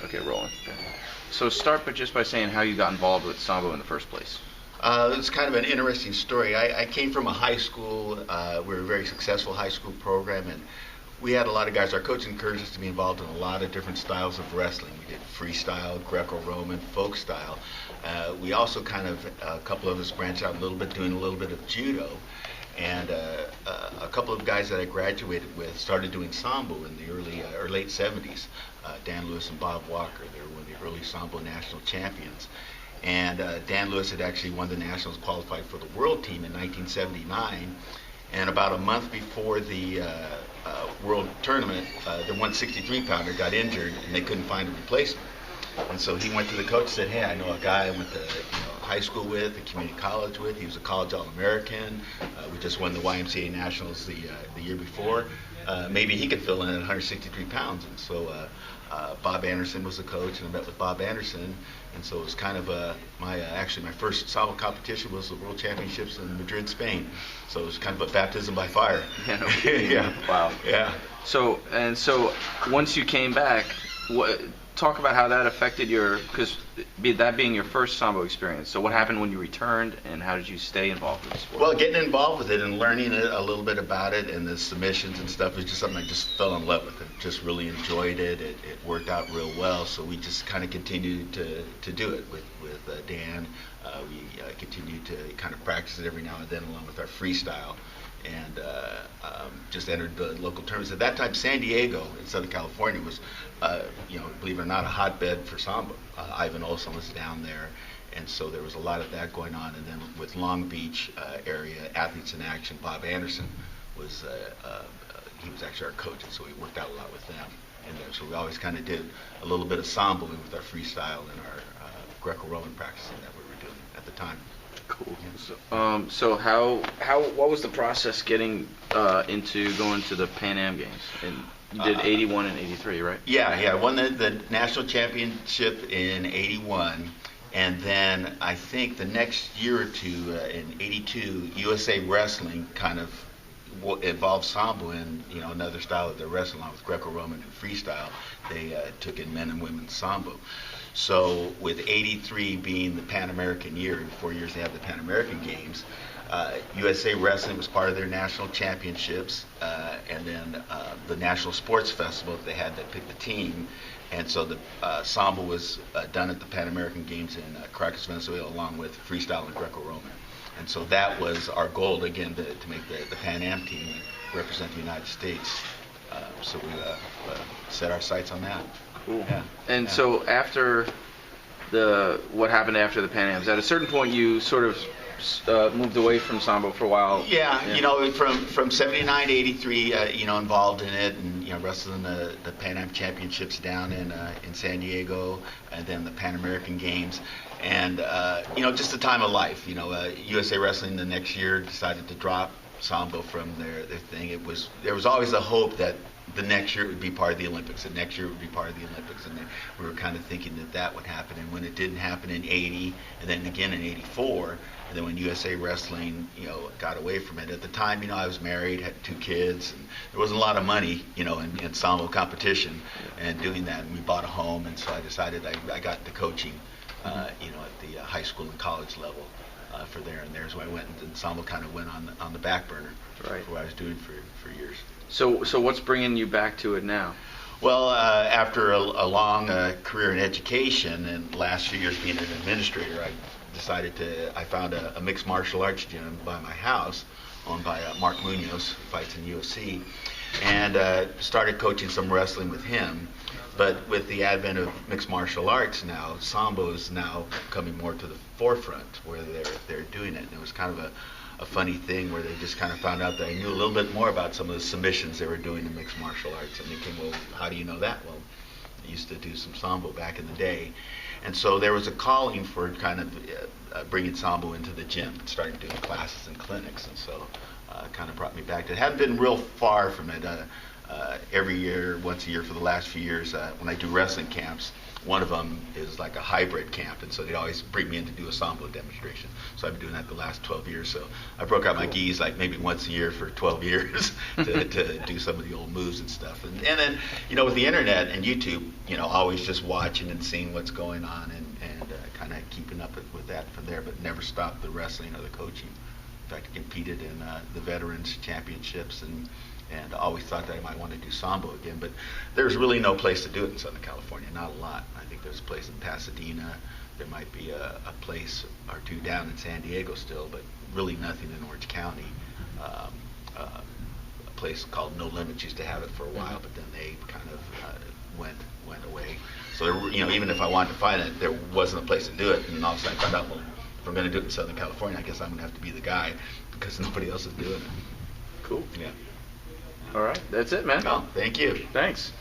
Okay, rolling. So start just by saying how you got involved with Sambo in the first place. It's kind of an interesting story. I came from a high school. We were a very successful high school program, and we had a lot of guys. Our coach encouraged us to be involved in a lot of different styles of wrestling. We did freestyle, Greco-Roman, folk style. We also a couple of us branched out a little bit, doing a little bit of judo. And a couple of guys that I graduated with started doing Sambo in the early or late 70s. Dan Lewis and Bob Walker. They were one of the early Sambo national champions. And Dan Lewis had actually won the nationals, qualified for the world team in 1979. And about a month before the world tournament, the 163-pounder got injured, and they couldn't find a replacement. And so he went to the coach and said, "Hey, I know a guy I went to high school with, a community college with. He was a college All-American. We just won the YMCA Nationals the year before. Maybe he could fill in at 163 pounds." And so Bob Anderson was the coach, and I met with Bob Anderson. And so it was kind of my first Sambo competition was the World Championships in Madrid, Spain. So it was kind of a baptism by fire. Yeah. No, yeah. Wow. Yeah. So once you came back, talk about how that affected because that being your first Sambo experience. So what happened when you returned, and how did you stay involved with the sport? Well, getting involved with it and learning a little bit about it and the submissions and stuff was just something I just fell in love with. I just really enjoyed it. It worked out real well, so we just kind of continued to do it with Dan. We continued to kind of practice it every now and then along with our freestyle. And just entered the local tournaments. At that time, San Diego in Southern California was, believe it or not, a hotbed for Sambo. Ivan Olson was down there, and so there was a lot of that going on. And then with Long Beach area Athletes in Action, Bob Anderson was he was actually our coach, and so we worked out a lot with them. And so we always kind of did a little bit of Sambo with our freestyle and our Greco-Roman practicing that we were doing at the time. Cool. So what was the process getting into going to the Pan Am Games? And you did 81 and 83, right? Yeah. I won the national championship in 81, and then I think the next year or two in 82, USA Wrestling kind of evolved Sambo in another style that they're wrestling on with Greco-Roman and freestyle. They took in men and women's Sambo. So with 83 being the Pan American year, in 4 years they have the Pan American Games, USA Wrestling was part of their national championships, and then the National Sports Festival that they had that picked the team. And so the Sambo was done at the Pan American Games in Caracas, Venezuela, along with freestyle and Greco-Roman. And so that was our goal, again, to make the Pan Am team and represent the United States. So we set our sights on that. Cool. Yeah. And so after what happened after the Pan Ams, at a certain point you sort of moved away from Sambo for a while. Yeah. From 79 to 83, involved in it, and wrestling the Pan Am Championships down in San Diego, and then the Pan American Games, and just the time of life. USA Wrestling the next year decided to drop Sambo from their thing. There was always a hope that the next year it would be part of the Olympics, and next year it would be part of the Olympics, and then we were kind of thinking that would happen. And when it didn't happen in 80, and then again in 84, and then when USA Wrestling, got away from it. At the time, I was married, had 2 kids, and there wasn't a lot of money, in Sambo competition and doing that. And we bought a home, and so I decided I got the coaching, at the high school and college level. For there and there, so I went, and Sambo kind of went on the back burner. Right. For what I was doing for years. So what's bringing you back to it now? Well, after a long career in education and last few years being an administrator, I found a mixed martial arts gym by my house, owned by Mark Munoz, who fights in UFC, and started coaching some wrestling with him. But with the advent of mixed martial arts now, Sambo is now coming more to the forefront where they're doing it. And it was kind of a funny thing where they just kind of found out that I knew a little bit more about some of the submissions they were doing in mixed martial arts. And they came, well, how do you know that? Well, I used to do some Sambo back in the day. And so there was a calling for kind of bringing Sambo into the gym and starting doing classes and clinics. And so kind of brought me back to it. Hadn't been real far from it. every year, once a year for the last few years, when I do wrestling camps, one of them is like a hybrid camp, and so they always bring me in to do a Sambo demonstration. So I've been doing that the last 12 years. So I broke out my gis like maybe once a year for 12 years to do some of the old moves and stuff. And then, with the internet and YouTube, always just watching and seeing what's going on and kind of keeping up with that from there, but never stopped the wrestling or the coaching. In fact, I competed in the Veterans Championships and always thought that I might want to do Sambo again, but there's really no place to do it in Southern California, not a lot. I think there's a place in Pasadena, there might be a place or two down in San Diego still, but really nothing in Orange County. A place called No Limits used to have it for a while, but then they kind of went away. So even if I wanted to find it, there wasn't a place to do it, and all of a sudden I found out, well, if I'm going to do it in Southern California, I guess I'm going to have to be the guy because nobody else is doing it. Cool. Yeah. All right, that's it, man. Oh, thank you. Thanks.